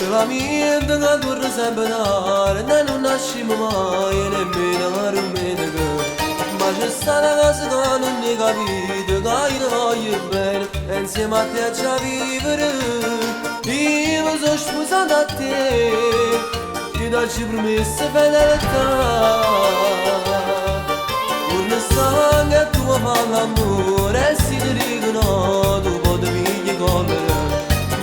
la mia da torre sempre dare, da non nasci mai e nemmeno a rumene. Ma c'è sta una cosa che non ne capite, che io voglio bene, e insieme a te c'è vivere. Io mi sono sposato a te, ti dacci promesse fedeltà. Un sangue e tu fa l'amore, e si ti dicono, tu potevi correre.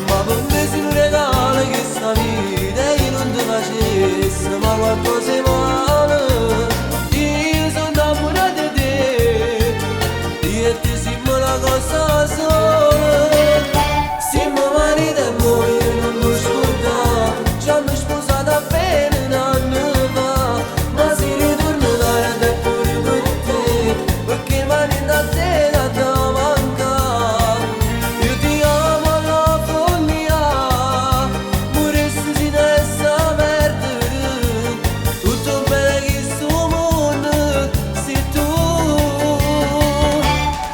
Ma per me si un regalo che sta vita io non ti facessi, ma qualcosa è male. Io sono innamorato di te, io e te siamo una cosa sola. Siamo marito e moglie, non lo scordare, ci hanno sposato appena un anno fa. Ma si ritorna a te pure per te, perché mani da te da mancare. Io ti amo alla follia, moressi si desse perdere. Tutto bene che sto mondo sei tu.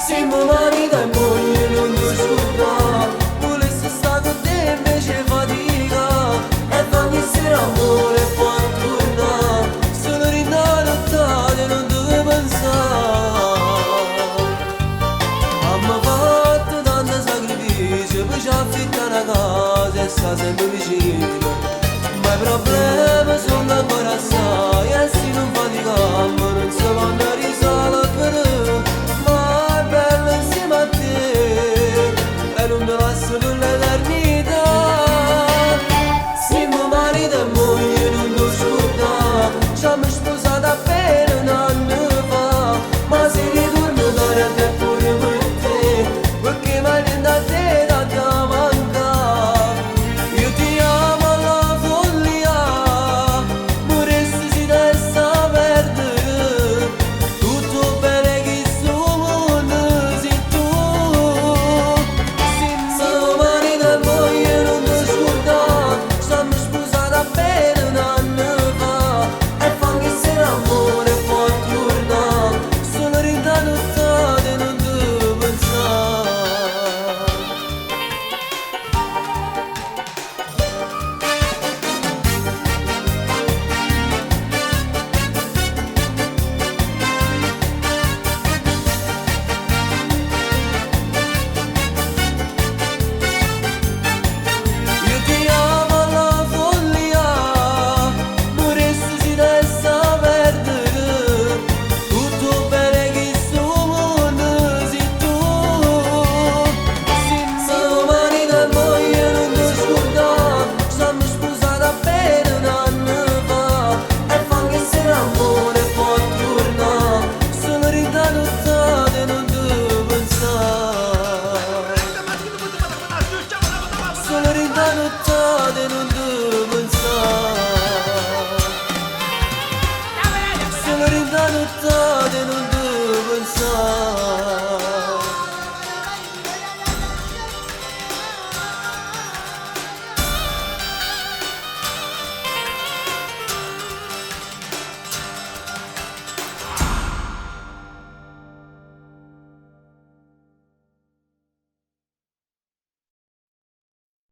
Siamo marito e moglie, non ti scordare, volessi stare con te invece fatica. E ogni sera amore e poi torna, solo rinnovato non dove pensare. Mamma fatto tanto sacrificio per ci affittare una casa e sta sempre vicino. Ma i problemi sono ancora assai e se non faticamo non si vanno a risolvere. Ma è bello insieme a te e non mi lascio per l'eternità. Siamo marito e moglie, non lo scordare, ci hanno sposato appena un anno fa. Ma si ritorna a te pure per te, perché mai niente a te da mancare. Io ti amo alla follia, moressi si desse perdere. Tutto bene che sto mondo sei tu. Siamo marito e moglie, non ti scordare, ci hanno sposato appena un anno fa. E fa che se l'amore può tornare, sono rintanuttate e non devo pensare. Io ti amo alla follia, moressi si desse perdere. Tutto bene che sto mondo sei tu. Siamo marito e moglie, non ti scordare, ci hanno sposato appena un anno fa. E fa che se l'amore può tornare, sono rintanuttate e non devo pensare. Sono rintanuttate e non